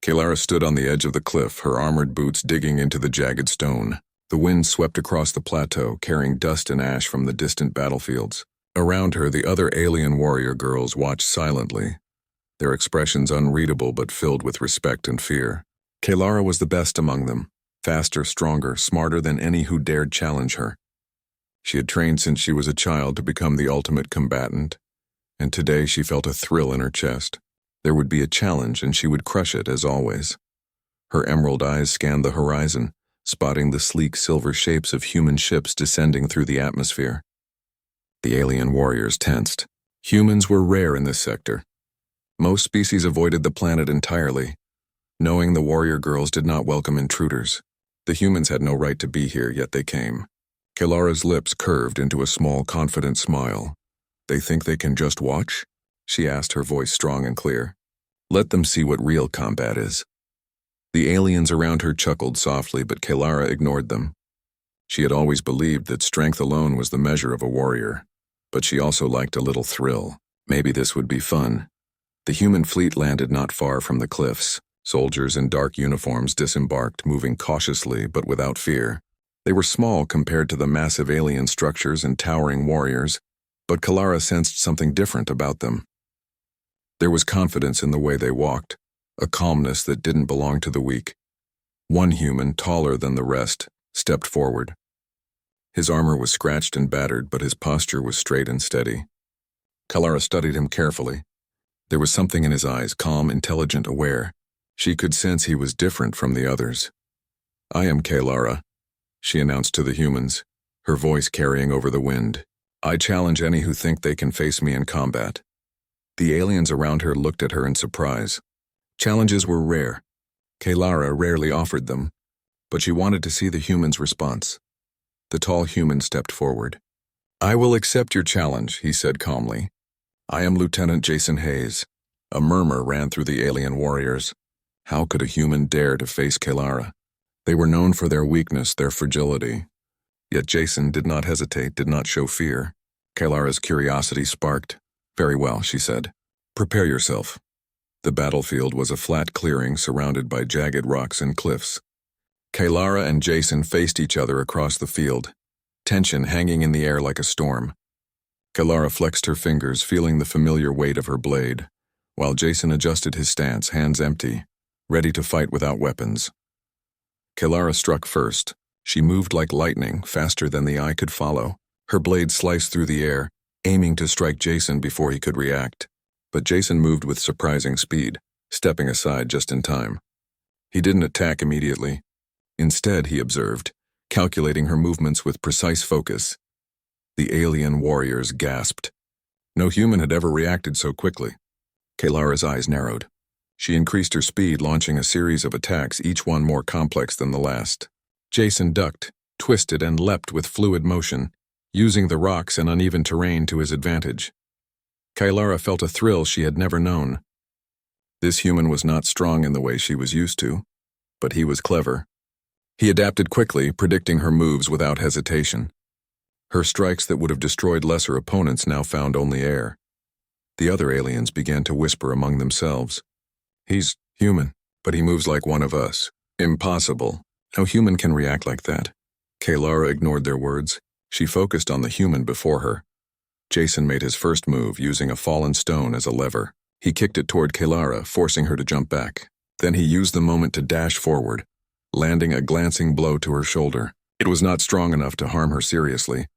Kalara stood on the edge of the cliff, her armored boots digging into the jagged stone. The wind swept across the plateau, carrying dust and ash from the distant battlefields. Around her, the other alien warrior girls watched silently, their expressions unreadable but filled with respect and fear. Kalara was the best among them, faster, stronger, smarter than any who dared challenge her. She had trained since she was a child to become the ultimate combatant, and today she felt a thrill in her chest. There would be a challenge, and she would crush it, as always. Her emerald eyes scanned the horizon, spotting the sleek silver shapes of human ships descending through the atmosphere. The alien warriors tensed. Humans were rare in this sector. Most species avoided the planet entirely, knowing the warrior girls did not welcome intruders. The humans had no right to be here, yet they came. Kalara's lips curved into a small, confident smile. "They think they can just watch?" she asked, her voice strong and clear. "Let them see what real combat is." The aliens around her chuckled softly, but Kalara ignored them. She had always believed that strength alone was the measure of a warrior, but she also liked a little thrill. Maybe this would be fun. The human fleet landed not far from the cliffs. Soldiers in dark uniforms disembarked, moving cautiously but without fear. They were small compared to the massive alien structures and towering warriors, but Kalara sensed something different about them. There was confidence in the way they walked, a calmness that didn't belong to the weak. One human, taller than the rest, stepped forward. His armor was scratched and battered, but his posture was straight and steady. Kalara studied him carefully. There was something in his eyes, calm, intelligent, aware. She could sense he was different from the others. "I am Kalara," she announced to the humans, her voice carrying over the wind. "I challenge any who think they can face me in combat." The aliens around her looked at her in surprise. Challenges were rare. Kalara rarely offered them, but she wanted to see the humans' response. The tall human stepped forward. "I will accept your challenge," he said calmly. "I am Lieutenant Jason Hayes." A murmur ran through the alien warriors. How could a human dare to face Kalara? They were known for their weakness, their fragility. Yet Jason did not hesitate, did not show fear. Kalara's curiosity sparked. "Very well," she said. "Prepare yourself." The battlefield was a flat clearing surrounded by jagged rocks and cliffs. Kalara and Jason faced each other across the field, tension hanging in the air like a storm. Kalara flexed her fingers, feeling the familiar weight of her blade, while Jason adjusted his stance, hands empty, ready to fight without weapons. Kalara struck first. She moved like lightning, faster than the eye could follow. Her blade sliced through the air, aiming to strike Jason before he could react. But Jason moved with surprising speed, stepping aside just in time. He didn't attack immediately. Instead, he observed, calculating her movements with precise focus. The alien warriors gasped. No human had ever reacted so quickly. Kalara's eyes narrowed. She increased her speed, launching a series of attacks, each one more complex than the last. Jason ducked, twisted, and leapt with fluid motion, using the rocks and uneven terrain to his advantage. Kalara felt a thrill she had never known. This human was not strong in the way she was used to, but he was clever. He adapted quickly, predicting her moves without hesitation. Her strikes that would have destroyed lesser opponents now found only air. The other aliens began to whisper among themselves. "He's human, but he moves like one of us. Impossible. No human can react like that." Kalara ignored their words. She focused on the human before her. Jason made his first move, using a fallen stone as a lever. He kicked it toward Kalara, forcing her to jump back. Then he used the moment to dash forward, landing a glancing blow to her shoulder. It was not strong enough to harm her seriously,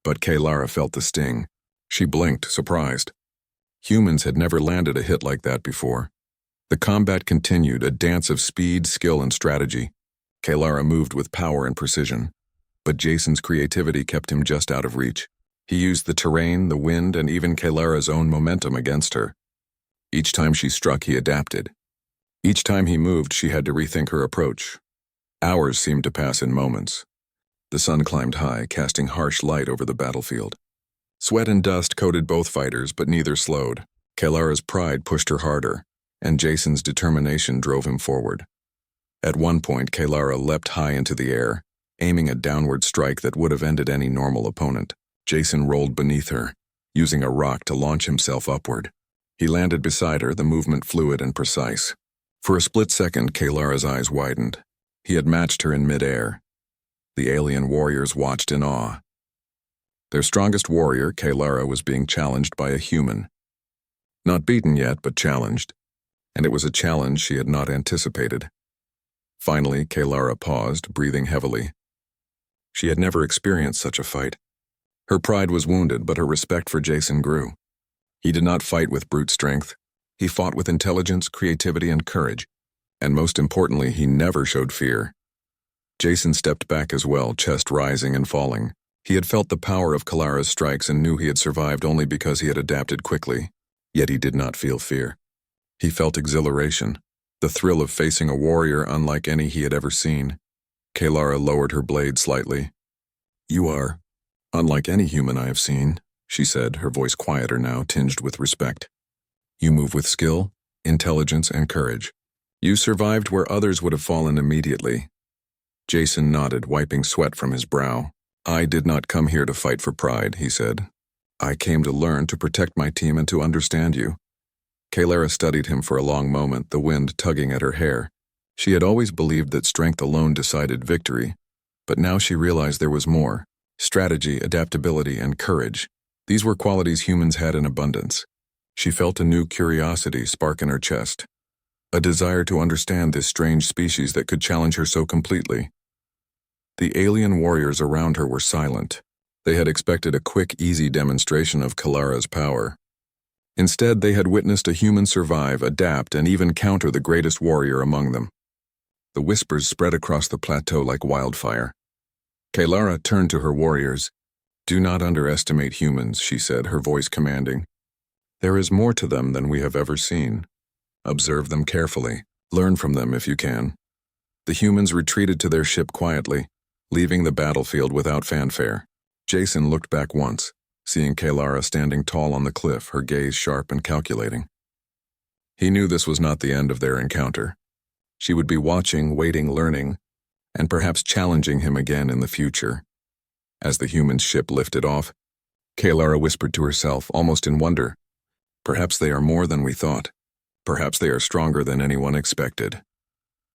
but Kalara felt the sting. She blinked, surprised. Humans had never landed a hit like that before. The combat continued, a dance of speed, skill, and strategy. Kalara moved with power and precision, but Jason's creativity kept him just out of reach. He used the terrain, the wind, and even Kalara's own momentum against her. Each time she struck, he adapted. Each time he moved, she had to rethink her approach. Hours seemed to pass in moments. The sun climbed high, casting harsh light over the battlefield. Sweat and dust coated both fighters, but neither slowed. Kalara's pride pushed her harder, and Jason's determination drove him forward. At one point, Kalara leapt high into the air, aiming a downward strike that would have ended any normal opponent. Jason rolled beneath her, using a rock to launch himself upward. He landed beside her, the movement fluid and precise. For a split second, Kalara's eyes widened. He had matched her in midair. The alien warriors watched in awe. Their strongest warrior, Kalara, was being challenged by a human. Not beaten yet, but challenged. And it was a challenge she had not anticipated. Finally, Kalara paused, breathing heavily. She had never experienced such a fight. Her pride was wounded, but her respect for Jason grew. He did not fight with brute strength. He fought with intelligence, creativity, and courage. And most importantly, he never showed fear. Jason stepped back as well, chest rising and falling. He had felt the power of Kalara's strikes and knew he had survived only because he had adapted quickly. Yet he did not feel fear. He felt exhilaration, the thrill of facing a warrior unlike any he had ever seen. Kalara lowered her blade slightly. "You are unlike any human I have seen," she said, her voice quieter now, tinged with respect. "You move with skill, intelligence, and courage. You survived where others would have fallen immediately." Jason nodded, wiping sweat from his brow. "I did not come here to fight for pride," he said. "I came to learn, to protect my team, and to understand you." Kalara studied him for a long moment, the wind tugging at her hair. She had always believed that strength alone decided victory, but now she realized there was more: strategy, adaptability, and courage. These were qualities humans had in abundance. She felt a new curiosity spark in her chest, a desire to understand this strange species that could challenge her so completely. The alien warriors around her were silent. They had expected a quick, easy demonstration of Kalara's power. Instead, they had witnessed a human survive, adapt, and even counter the greatest warrior among them. The whispers spread across the plateau like wildfire. Kalara turned to her warriors. "Do not underestimate humans," she said, her voice commanding. "There is more to them than we have ever seen. Observe them carefully. Learn from them if you can." The humans retreated to their ship quietly, leaving the battlefield without fanfare. Jason looked back once, seeing Kalara standing tall on the cliff, her gaze sharp and calculating. He knew this was not the end of their encounter. She would be watching, waiting, learning, and perhaps challenging him again in the future. As the human ship lifted off, Kalara whispered to herself, almost in wonder, "Perhaps they are more than we thought. Perhaps they are stronger than anyone expected."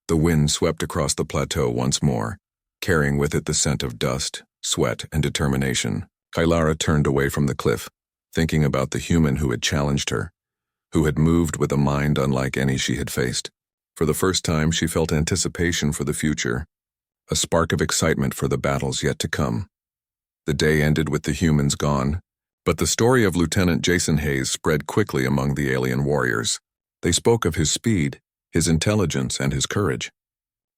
The wind swept across the plateau once more, carrying with it the scent of dust, sweat, and determination. Kalara turned away from the cliff, thinking about the human who had challenged her, who had moved with a mind unlike any she had faced. For the first time, she felt anticipation for the future, a spark of excitement for the battles yet to come. The day ended with the humans gone, but the story of Lieutenant Jason Hayes spread quickly among the alien warriors. They spoke of his speed, his intelligence, and his courage.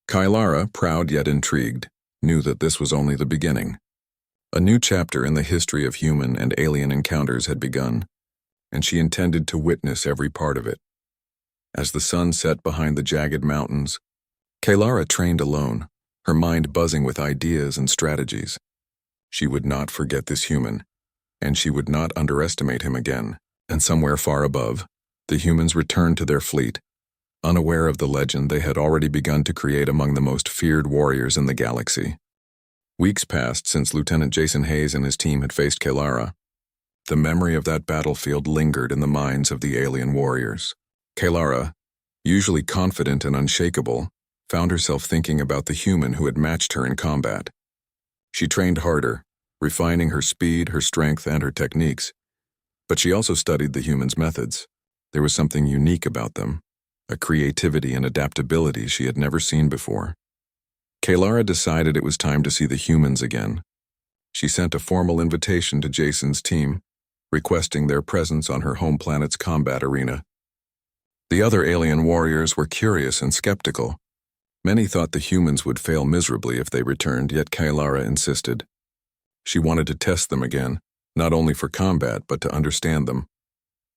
Kalara, proud yet intrigued, knew that this was only the beginning. A new chapter in the history of human and alien encounters had begun, and she intended to witness every part of it. As the sun set behind the jagged mountains, Kalara trained alone, her mind buzzing with ideas and strategies. She would not forget this human, and she would not underestimate him again. And somewhere far above, the humans returned to their fleet, unaware of the legend they had already begun to create among the most feared warriors in the galaxy. Weeks passed since Lieutenant Jason Hayes and his team had faced Kalara. The memory of that battlefield lingered in the minds of the alien warriors. Kalara, usually confident and unshakable, found herself thinking about the human who had matched her in combat. She trained harder, refining her speed, her strength, and her techniques. But she also studied the human's methods. There was something unique about them, a creativity and adaptability she had never seen before. Kalara decided it was time to see the humans again. She sent a formal invitation to Jason's team, requesting their presence on her home planet's combat arena. The other alien warriors were curious and skeptical. Many thought the humans would fail miserably if they returned, yet Kalara insisted. She wanted to test them again, not only for combat, but to understand them.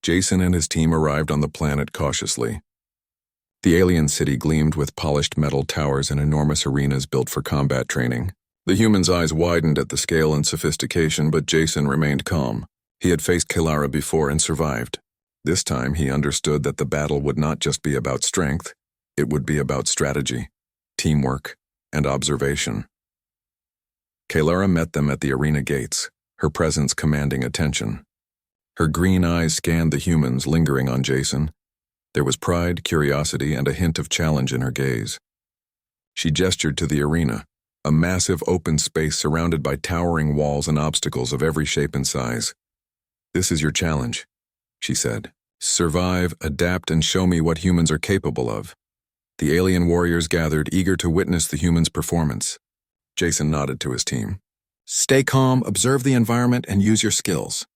Jason and his team arrived on the planet cautiously. The alien city gleamed with polished metal towers and enormous arenas built for combat training. The humans' eyes widened at the scale and sophistication, but Jason remained calm. He had faced Kalara before and survived. This time he understood that the battle would not just be about strength, it would be about strategy, teamwork, and observation. Kalara met them at the arena gates, her presence commanding attention. Her green eyes scanned the humans lingering on Jason, There was pride, curiosity, and a hint of challenge in her gaze. She gestured to the arena, a massive open space surrounded by towering walls and obstacles of every shape and size. "This is your challenge," she said. "Survive, adapt, and show me what humans are capable of." The alien warriors gathered, eager to witness the humans' performance. Jason nodded to his team. "Stay calm, observe the environment, and use your skills.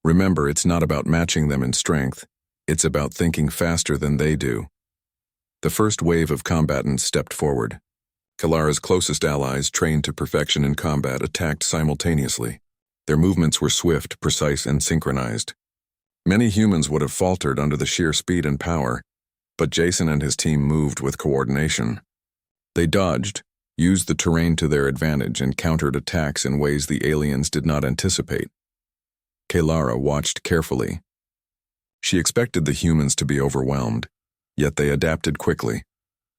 Remember, it's not about matching them in strength. It's about thinking faster than they do." The first wave of combatants stepped forward. Kalara's closest allies, trained to perfection in combat, attacked simultaneously. Their movements were swift, precise, and synchronized. Many humans would have faltered under the sheer speed and power, but Jason and his team moved with coordination. They dodged, used the terrain to their advantage, and countered attacks in ways the aliens did not anticipate. Kalara watched carefully. She expected the humans to be overwhelmed, yet they adapted quickly,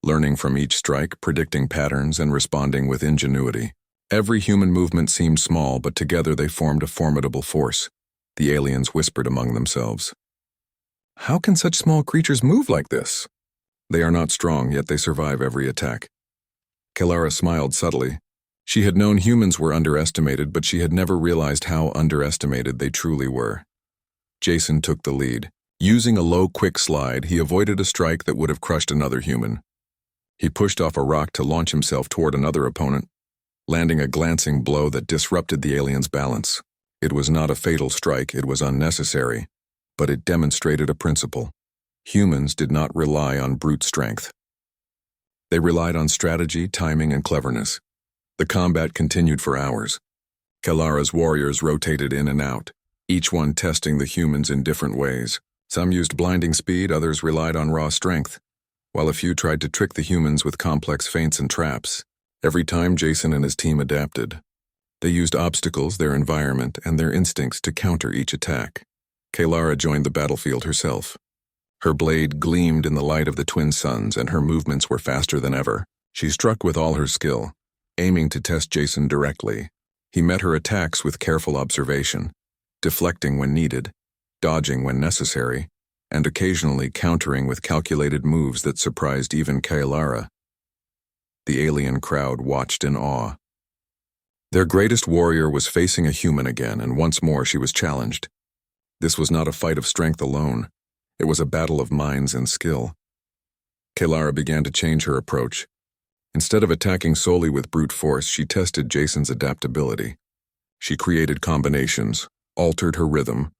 learning from each strike, predicting patterns, and responding with ingenuity. Every human movement seemed small, but together they formed a formidable force. The aliens whispered among themselves. "How can such small creatures move like this?" "They are not strong, yet they survive every attack." Kalara smiled subtly. She had known humans were underestimated, but she had never realized how underestimated they truly were. Jason took the lead. Using a low, quick slide, he avoided a strike that would have crushed another human. He pushed off a rock to launch himself toward another opponent, landing a glancing blow that disrupted the alien's balance. It was not a fatal strike, it was unnecessary, but it demonstrated a principle. Humans did not rely on brute strength. They relied on strategy, timing, and cleverness. The combat continued for hours. Kalara's warriors rotated in and out, each one testing the humans in different ways. Some used blinding speed, others relied on raw strength, while a few tried to trick the humans with complex feints and traps. Every time Jason and his team adapted, they used obstacles, their environment, and their instincts to counter each attack. Kalara joined the battlefield herself. Her blade gleamed in the light of the twin suns, and her movements were faster than ever. She struck with all her skill, aiming to test Jason directly. He met her attacks with careful observation, deflecting when needed, dodging when necessary, and occasionally countering with calculated moves that surprised even Kalara. The alien crowd watched in awe. Their greatest warrior was facing a human again, and once more she was challenged. This was not a fight of strength alone. It was a battle of minds and skill. Kalara began to change her approach. Instead of attacking solely with brute force, she tested Jason's adaptability. She created combinations, altered her rhythm,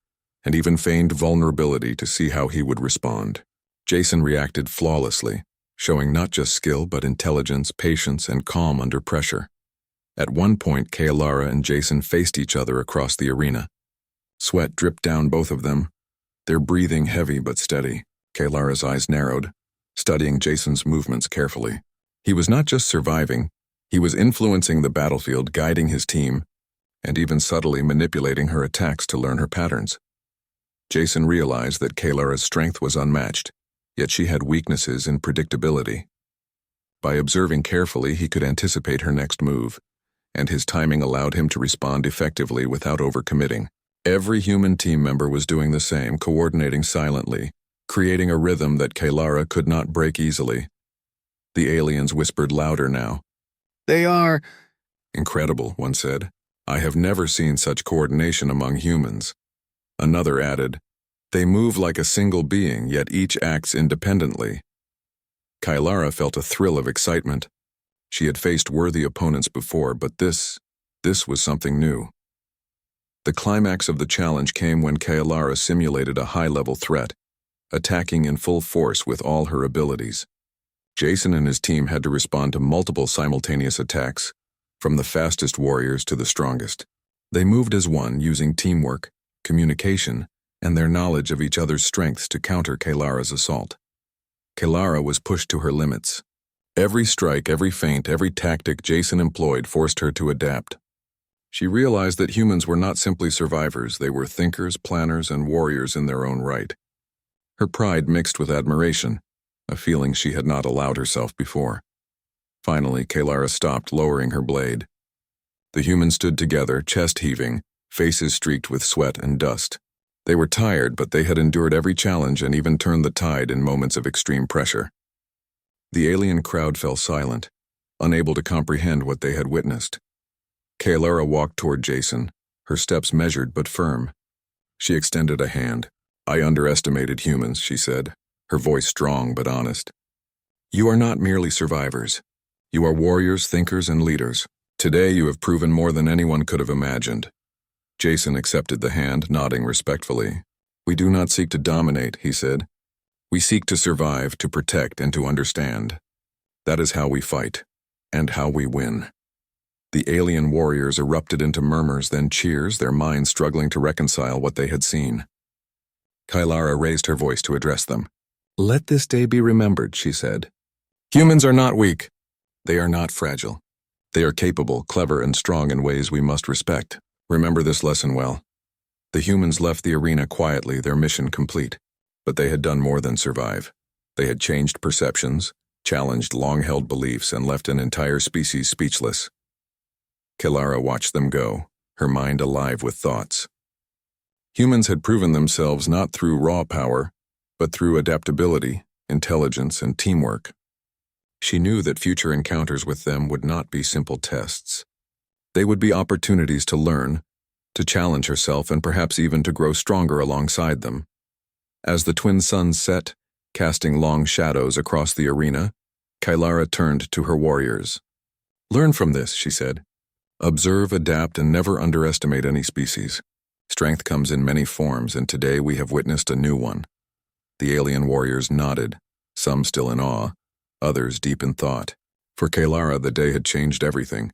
and even feigned vulnerability to see how he would respond. Jason reacted flawlessly, showing not just skill but intelligence, patience, and calm under pressure. At one point, Kalara and Jason faced each other across the arena. Sweat dripped down both of them, their breathing heavy but steady. Kalara's eyes narrowed, studying Jason's movements carefully. He was not just surviving, he was influencing the battlefield, guiding his team, and even subtly manipulating her attacks to learn her patterns. Jason realized that Kalara's strength was unmatched, yet she had weaknesses in predictability. By observing carefully, he could anticipate her next move, and his timing allowed him to respond effectively without overcommitting. Every human team member was doing the same, coordinating silently, creating a rhythm that Kalara could not break easily. The aliens whispered louder now. "They are..." "Incredible," one said. "I have never seen such coordination among humans." Another added, "They move like a single being, yet each acts independently." Kalara felt a thrill of excitement. She had faced worthy opponents before, but this was something new. The climax of the challenge came when Kalara simulated a high-level threat, attacking in full force with all her abilities. Jason and his team had to respond to multiple simultaneous attacks, from the fastest warriors to the strongest. They moved as one, using teamwork, communication, and their knowledge of each other's strengths to counter Kalara's assault. Kalara was pushed to her limits. Every strike, every feint, every tactic Jason employed forced her to adapt. She realized that humans were not simply survivors, they were thinkers, planners, and warriors in their own right. Her pride mixed with admiration, a feeling she had not allowed herself before. Finally, Kalara stopped, lowering her blade. The humans stood together, chest heaving, faces streaked with sweat and dust. They were tired, but they had endured every challenge and even turned the tide in moments of extreme pressure. The alien crowd fell silent, unable to comprehend what they had witnessed. Kaylara walked toward Jason, her steps measured but firm. She extended a hand. "I underestimated humans," she said, her voice strong but honest. "You are not merely survivors. You are warriors, thinkers, and leaders. Today you have proven more than anyone could have imagined." Jason accepted the hand, nodding respectfully. "We do not seek to dominate," he said. "We seek to survive, to protect, and to understand. That is how we fight, and how we win." The alien warriors erupted into murmurs, then cheers, their minds struggling to reconcile what they had seen. Kaylara raised her voice to address them. "Let this day be remembered," she said. "Humans are not weak. They are not fragile. They are capable, clever, and strong in ways we must respect. Remember this lesson well." The humans left the arena quietly, their mission complete. But they had done more than survive. They had changed perceptions, challenged long-held beliefs, and left an entire species speechless. Kaylara watched them go, her mind alive with thoughts. Humans had proven themselves not through raw power, but through adaptability, intelligence, and teamwork. She knew that future encounters with them would not be simple tests. They would be opportunities to learn, to challenge herself, and perhaps even to grow stronger alongside them. As the twin suns set, casting long shadows across the arena, Kaylara turned to her warriors. "Learn from this," she said. "Observe, adapt, and never underestimate any species. Strength comes in many forms, and today we have witnessed a new one." The alien warriors nodded, some still in awe, others deep in thought. For Kaylara, the day had changed everything.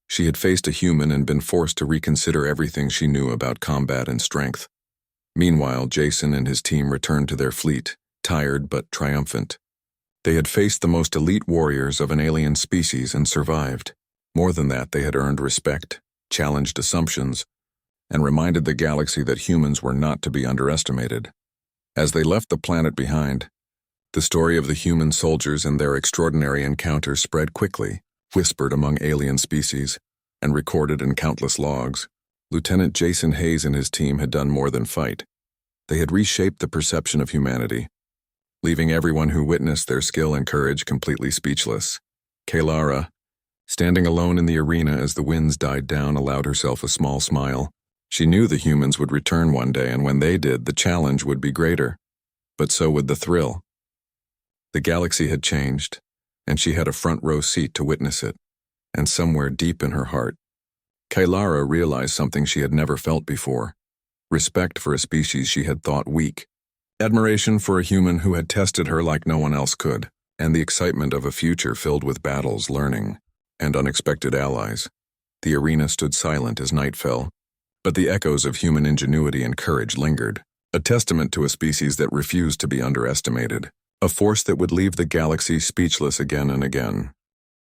She had faced a human and been forced to reconsider everything she knew about combat and strength. Meanwhile, Jason and his team returned to their fleet, tired but triumphant. They had faced the most elite warriors of an alien species and survived. More than that, they had earned respect, challenged assumptions, and reminded the galaxy that humans were not to be underestimated. As they left the planet behind, the story of the human soldiers and their extraordinary encounter spread quickly, whispered among alien species, and recorded in countless logs. Lieutenant Jason Hayes and his team had done more than fight. They had reshaped the perception of humanity, leaving everyone who witnessed their skill and courage completely speechless. Kaylara, standing alone in the arena as the winds died down, allowed herself a small smile. She knew the humans would return one day, and when they did, the challenge would be greater. But so would the thrill. The galaxy had changed, and she had a front-row seat to witness it. And somewhere deep in her heart, Kaylara realized something she had never felt before: respect for a species she had thought weak, admiration for a human who had tested her like no one else could, and the excitement of a future filled with battles, learning, and unexpected allies. The arena stood silent as night fell, but the echoes of human ingenuity and courage lingered, a testament to a species that refused to be underestimated, a force that would leave the galaxy speechless again and again.